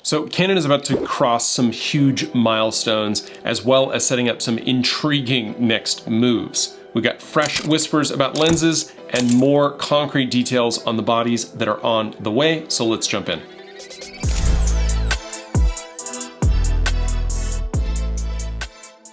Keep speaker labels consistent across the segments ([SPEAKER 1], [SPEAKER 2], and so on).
[SPEAKER 1] So Canon is about to cross some huge milestones, as well as setting up some intriguing next moves. We got fresh whispers about lenses and more concrete details on the bodies that are on the way, so let's jump in.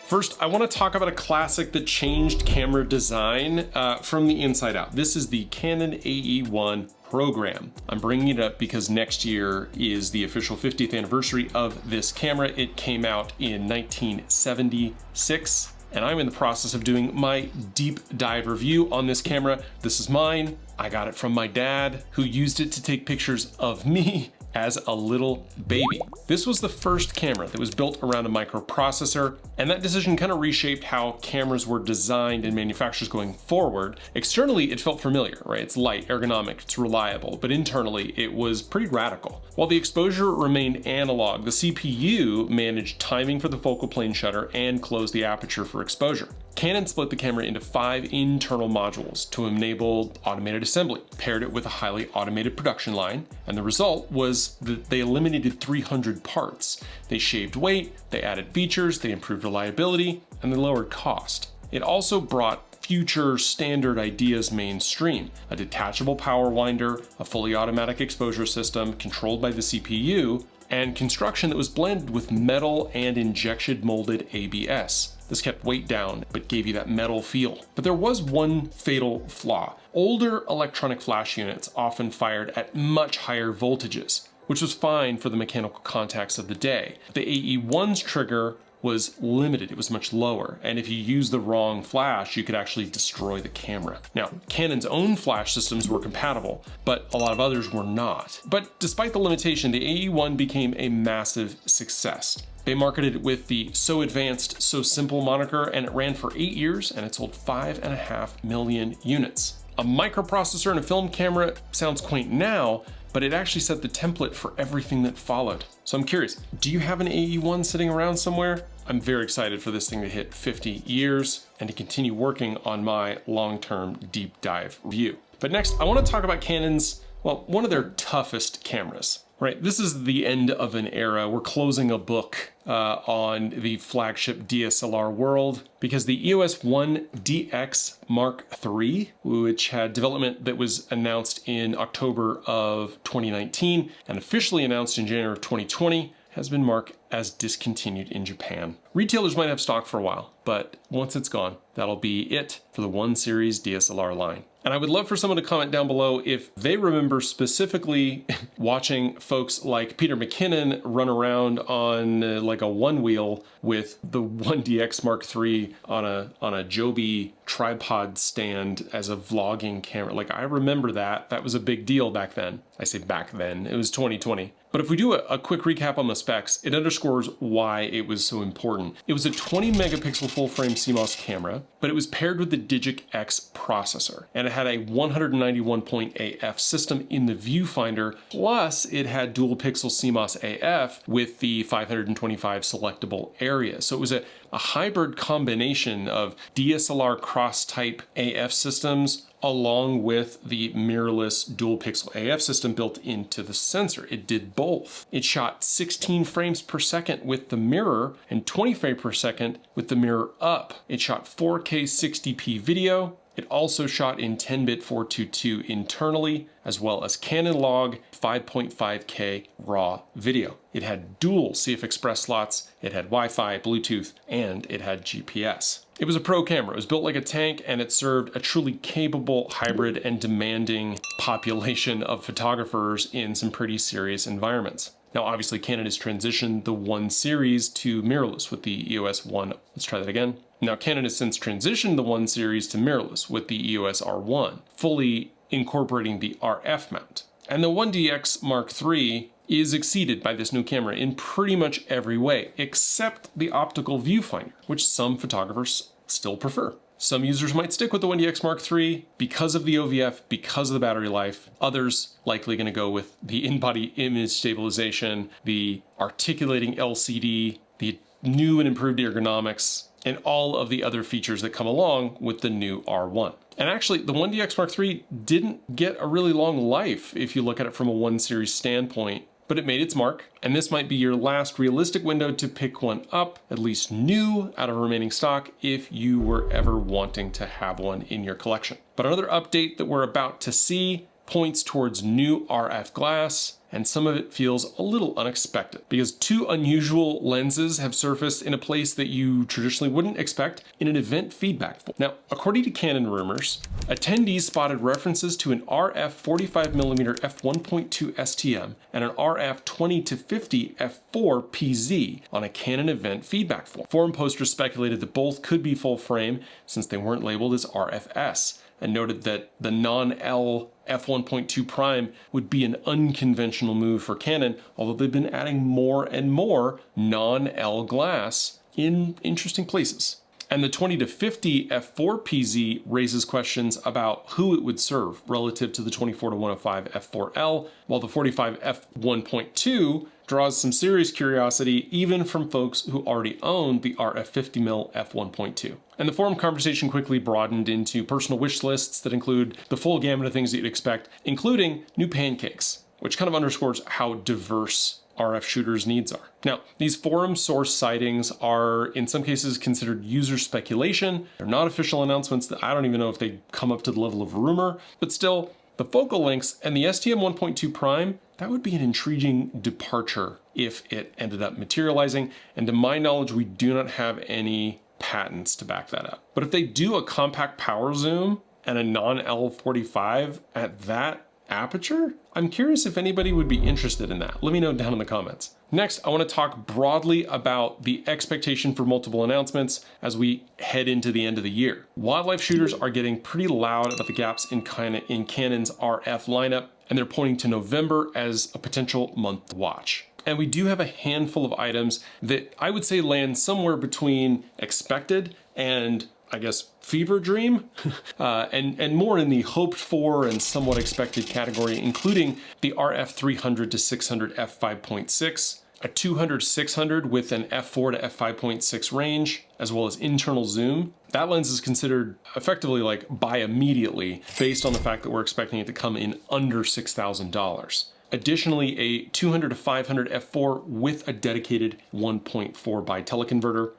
[SPEAKER 1] First, I want to talk about a classic that changed camera design from the inside out. This is the Canon AE1 program. I'm bringing it up because next year is the official 50th anniversary of this camera. It came out in 1976, and I'm in the process of doing my deep dive review on this camera. This is mine. I got it from my dad, who used it to take pictures of me as a little baby. This was the first camera that was built around a microprocessor, and that decision kind of reshaped how cameras were designed and manufacturers going forward. Externally, it felt familiar, right? It's light, ergonomic, it's reliable, but internally, it was pretty radical. While the exposure remained analog, the CPU managed timing for the focal plane shutter and closed the aperture for exposure. Canon split the camera into 5 internal modules to enable automated assembly, paired it with a highly automated production line, and the result was that they eliminated 300 parts. They shaved weight, they added features, they improved reliability, and they lowered cost. It also brought future standard ideas mainstream: a detachable power winder, a fully automatic exposure system controlled by the CPU, and construction that was blended with metal and injection molded ABS. This kept weight down, but gave you that metal feel. But there was one fatal flaw. Older electronic flash units often fired at much higher voltages, which was fine for the mechanical contacts of the day. The AE1's trigger was limited, it was much lower, and if you used the wrong flash, you could actually destroy the camera. Now, Canon's own flash systems were compatible, but a lot of others were not. But despite the limitation, the AE1 became a massive success. They marketed it with the "so advanced, so simple" moniker, and it ran for 8 years, and it sold 5.5 million units. A microprocessor and a film camera sounds quaint now, but it actually set the template for everything that followed. So I'm curious, do you have an AE1 sitting around somewhere? I'm very excited for this thing to hit 50 years and to continue working on my long-term deep dive review. But next, I want to talk about Canon's, well, one of their toughest cameras. Right, this is the end of an era. We're closing a book on the flagship DSLR world, because the EOS 1DX Mark III, which had development that was announced in October of 2019 and officially announced in January of 2020, has been marked as discontinued in Japan. Retailers might have stock for a while, but once it's gone, that'll be it for the 1 Series DSLR line. And I would love for someone to comment down below if they remember specifically watching folks like Peter McKinnon run around on like a one wheel with the 1DX Mark III on a Joby tripod stand as a vlogging camera. Like, I remember that. That was a big deal back then. I say back then, it was 2020. But if we do a quick recap on the specs, it underscores why it was so important. It was a 20 megapixel full frame CMOS camera, but it was paired with the Digic X processor, and it had a 191 point AF system in the viewfinder, plus it had dual pixel CMOS AF with the 525 selectable area. So it was a hybrid combination of DSLR cross-type AF systems along with the mirrorless dual pixel AF system built into the sensor. It did both. It shot 16 frames per second with the mirror and 20 frames per second with the mirror up. It shot 4K 60p video. It also shot in 10-bit 422 internally, as well as Canon log 5.5K raw video. It had dual CF Express slots, it had Wi-Fi, Bluetooth, and it had GPS. It was a pro camera. It was built like a tank, and it served a truly capable, hybrid, and demanding population of photographers in some pretty serious environments. Now, obviously, Canon has transitioned the 1 Series to mirrorless with the EOS 1. Let's try that again. Now, Canon has since transitioned the 1 Series to mirrorless with the EOS R1, fully incorporating the RF mount. And the 1DX Mark III is exceeded by this new camera in pretty much every way, except the optical viewfinder, which some photographers still prefer. Some users might stick with the 1DX Mark III because of the OVF, because of the battery life. Others likely going to go with the in-body image stabilization, the articulating LCD, the new and improved ergonomics, and all of the other features that come along with the new R1. And actually, the 1DX Mark III didn't get a really long life if you look at it from a 1 Series standpoint, but it made its mark, and this might be your last realistic window to pick one up, at least new, out of remaining stock, if you were ever wanting to have one in your collection. But another update that we're about to see points towards new RF glass, and some of it feels a little unexpected because two unusual lenses have surfaced in a place that you traditionally wouldn't expect, in an event feedback form. Now, according to Canon rumors, attendees spotted references to an RF 45mm f1.2 STM and an RF 20-50 f4 PZ on a Canon event feedback form. Forum posters speculated that both could be full frame since they weren't labeled as RFS, and noted that the non-L f1.2 prime would be an unconventional move for Canon, although they've been adding more and more non-L glass in interesting places. And the 20-50 f4 PZ raises questions about who it would serve relative to the 24-105 f4L, while the 45 f1.2 draws some serious curiosity even from folks who already own the RF 50mm f1.2. And the forum conversation quickly broadened into personal wish lists that include the full gamut of things that you'd expect, including new pancakes, which kind of underscores how diverse RF shooters' needs are. Now, these forum source sightings are in some cases considered user speculation. They're not official announcements that I don't even know if they come up to the level of rumor, but still, the focal lengths and the STM 1.2 prime, that would be an intriguing departure if it ended up materializing. And to my knowledge, we do not have any patents to back that up. But if they do a compact power zoom and a non-L45 at that aperture, I'm curious if anybody would be interested in that. Let me know down in the comments. Next, I want to talk broadly about the expectation for multiple announcements as we head into the end of the year. Wildlife shooters are getting pretty loud about the gaps in Canon's RF lineup, and they're pointing to November as a potential month to watch. And we do have a handful of items that I would say land somewhere between expected and, I guess, fever dream, and more in the hoped for and somewhat expected category, including the RF 300-600 f5.6, a 200-600 with an f4 to f5.6 range, as well as internal zoom. That lens is considered effectively like buy immediately based on the fact that we're expecting it to come in under $6,000. Additionally, a 200-500 f4 with a dedicated 1.4 by teleconverter.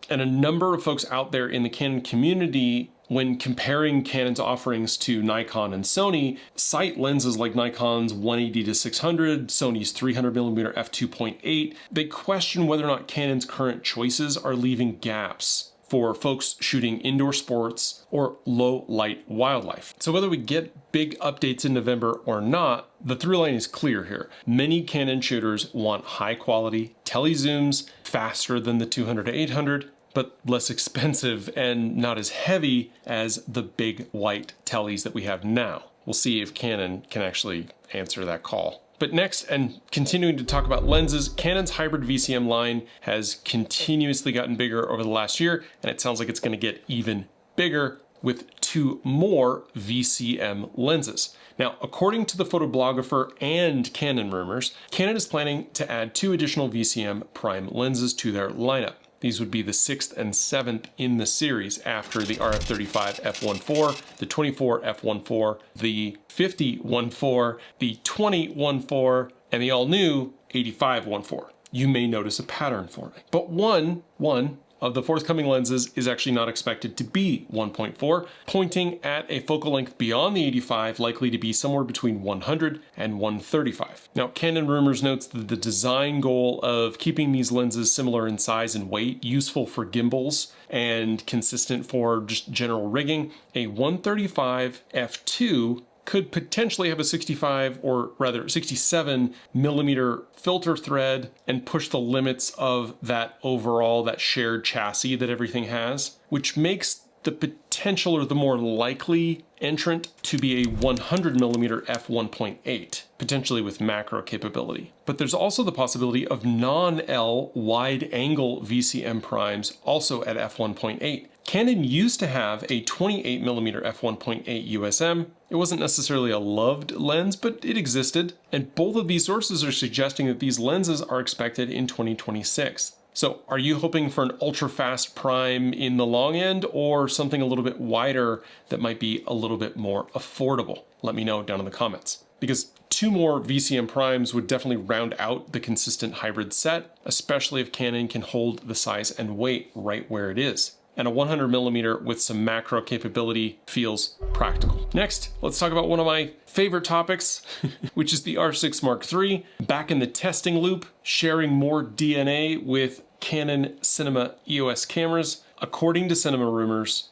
[SPEAKER 1] And a number of folks out there in the Canon community, when comparing Canon's offerings to Nikon and Sony, cite lenses like Nikon's 180-600, Sony's 300mm f2.8. They question whether or not Canon's current choices are leaving gaps for folks shooting indoor sports or low light wildlife. So whether we get big updates in November or not, the through line is clear here. Many Canon shooters want high quality tele zooms, faster than the 200-800, but less expensive and not as heavy as the big white teles that we have now. We'll see if Canon can actually answer that call. But next, and continuing to talk about lenses, Canon's hybrid VCM line has continuously gotten bigger over the last year, and it sounds like it's going to get even bigger with 2 more VCM lenses. Now, according to the photoblogger and Canon rumors, Canon is planning to add 2 additional VCM Prime lenses to their lineup. These would be the 6th and 7th in the series after the RF35 f1.4, the 24 f1.4, the 50 1.4, the 20 1.4, and the all-new 85 1.4. You may notice a pattern forming. But one of the forthcoming lenses is actually not expected to be 1.4, pointing at a focal length beyond the 85, likely to be somewhere between 100 and 135. Now, Canon rumors notes that the design goal of keeping these lenses similar in size and weight, useful for gimbals, and consistent for just general rigging, a 135 f2 could potentially have a 65 or rather 67 millimeter filter thread and push the limits of that overall, that shared chassis that everything has, which makes the potential or the more likely entrant to be a 100 millimeter f1.8, potentially with macro capability. But there's also the possibility of non-L wide angle VCM primes also at f1.8. Canon used to have a 28mm f1.8 USM. It wasn't necessarily a loved lens, but it existed. And both of these sources are suggesting that these lenses are expected in 2026. So are you hoping for an ultra fast prime in the long end or something a little bit wider that might be a little bit more affordable? Let me know down in the comments. Because 2 more VCM Primes would definitely round out the consistent hybrid set, especially if Canon can hold the size and weight right where it is. And a 100mm with some macro capability feels practical. Next, let's talk about one of my favorite topics, which is the R6 Mark III, back in the testing loop, sharing more DNA with Canon Cinema EOS cameras. According to Cinema Rumors,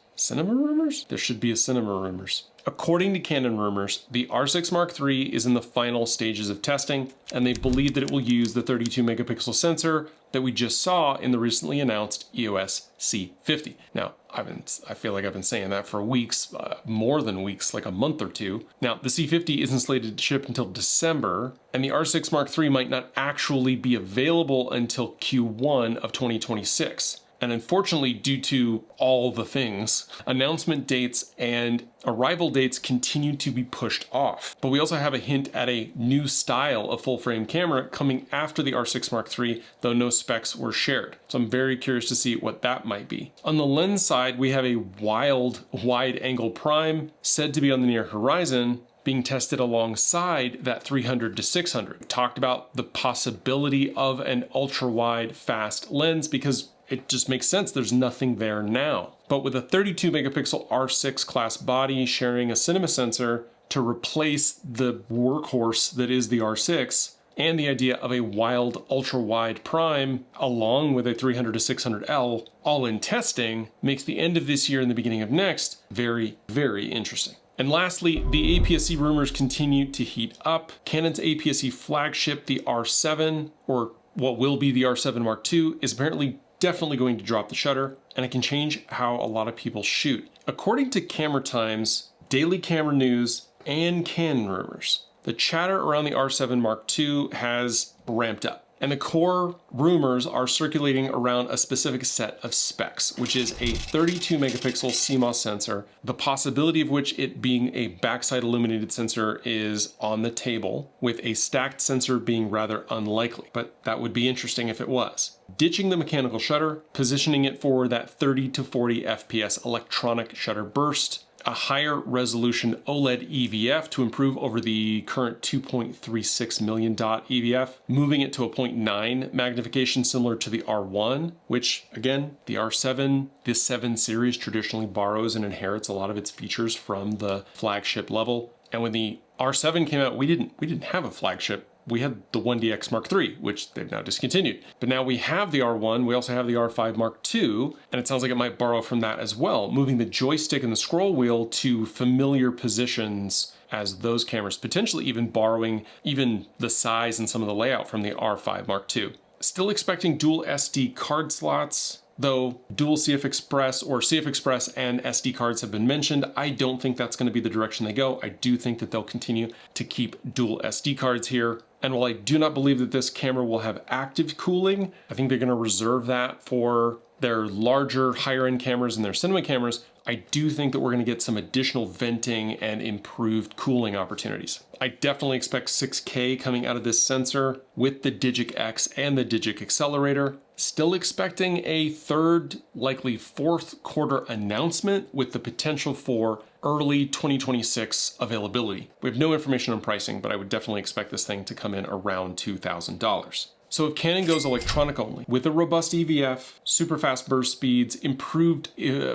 [SPEAKER 1] there should be a Cinema Rumors. According to Canon Rumors, the R6 Mark III is in the final stages of testing, and they believe that it will use the 32 megapixel sensor that we just saw in the recently announced EOS C50. Now, I feel like I've been saying that for weeks, more than weeks, like a month or two. Now, the C50 isn't slated to ship until December, and the R6 Mark III might not actually be available until Q1 of 2026. And unfortunately, due to all the things, announcement dates and arrival dates continue to be pushed off. But we also have a hint at a new style of full-frame camera coming after the R6 Mark III, though no specs were shared. So I'm very curious to see what that might be. On the lens side, we have a wild wide-angle prime said to be on the near horizon, being tested alongside that 300 to 600. We talked about the possibility of an ultra-wide fast lens because it just makes sense. There's nothing there now. But with a 32 megapixel R6 class body sharing a cinema sensor to replace the workhorse that is the R6, and the idea of a wild ultra-wide prime along with a 300 to 600L all in testing makes the end of this year and the beginning of next very, very interesting. And lastly, the APS-C rumors continue to heat up. Canon's APS-C flagship, the R7, or what will be the R7 Mark II, is apparently definitely going to drop the shutter, and it can change how a lot of people shoot. According to Camera Times, Daily Camera News, and Canon Rumors, the chatter around the R7 Mark II has ramped up. And the core rumors are circulating around a specific set of specs, which is a 32 megapixel CMOS sensor, the possibility of which it being a backside illuminated sensor is on the table, with a stacked sensor being rather unlikely, but that would be interesting if it was. Ditching the mechanical shutter, positioning it for that 30 to 40 FPS electronic shutter burst, a higher resolution OLED EVF to improve over the current 2.36 million dot EVF, moving it to a 0.9 magnification similar to the R1, which again, the R7, the 7 series traditionally borrows and inherits a lot of its features from the flagship level. And when the R7 came out, we didn't have a flagship. We had the 1DX Mark III, which they've now discontinued. But now we have the R1, we also have the R5 Mark II, and it sounds like it might borrow from that as well, moving the joystick and the scroll wheel to familiar positions as those cameras, potentially even borrowing even the size and some of the layout from the R5 Mark II. Still expecting dual SD card slots, though dual CF Express or CF Express and SD cards have been mentioned. I don't think that's going to be the direction they go. I do think that they'll continue to keep dual SD cards here. And while I do not believe that this camera will have active cooling, I think they're going to reserve that for their larger, higher-end cameras and their cinema cameras. I do think that we're going to get some additional venting and improved cooling opportunities. I definitely expect 6K coming out of this sensor with the Digic X and the Digic accelerator. Still expecting a third, likely fourth quarter announcement with the potential for early 2026 availability. We have no information on pricing, but I would definitely expect this thing to come in around $2,000. So if Canon goes electronic only, with a robust EVF, super fast burst speeds, improved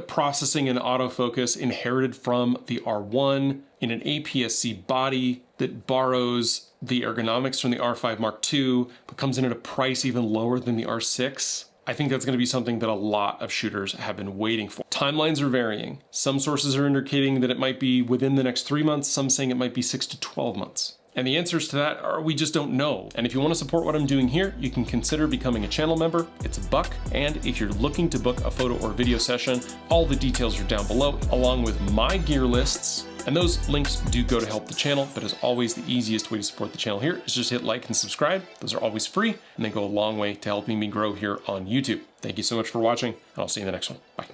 [SPEAKER 1] processing and autofocus inherited from the R1 in an APS-C body that borrows the ergonomics from the R5 Mark II, but comes in at a price even lower than the R6, I think that's going to be something that a lot of shooters have been waiting for. Timelines are varying. Some sources are indicating that it might be within the next 3 months, some saying it might be 6 to 12 months. And the answers to that are we just don't know. And if you want to support what I'm doing here, you can consider becoming a channel member. It's $1. And if you're looking to book a photo or video session, all the details are down below, along with my gear lists. And those links do go to help the channel, but as always, the easiest way to support the channel here is just hit like and subscribe. Those are always free, and they go a long way to helping me grow here on YouTube. Thank you so much for watching, and I'll see you in the next one. Bye.